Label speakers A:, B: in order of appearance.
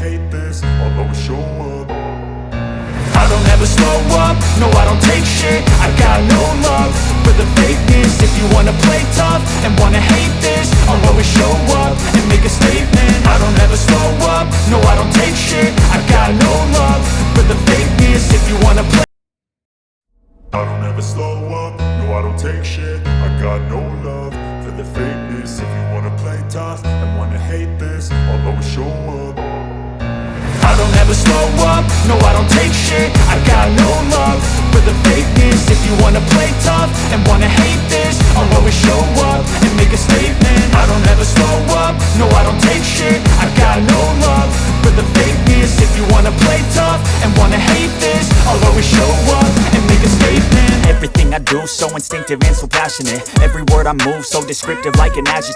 A: hate this, I'll always show up.
B: I don't ever slow up, no I don't take shit. I got no love for the fakeness. If you wanna play tough and wanna hate this, I'll always show up and make a statement. I don't ever slow up, no I don't take shit. I got no love for the fakeness. If you wanna play,
A: I don't ever slow up, no I don't take shit. I got no love for the fakeness. If you wanna play tough and wanna hate this, I'll always show up.
B: I don't ever slow up, no I don't take shit. I got no love for the fakeness. If you wanna play tough and wanna hate this, I'll always show up and make a statement. I don't ever slow up, no I don't take shit. I got no love for the fakeness. If you wanna play tough and wanna hate this, I'll always show up and make a statement.
C: Everything I do so instinctive and so passionate. Every word I move so descriptive like an adjective.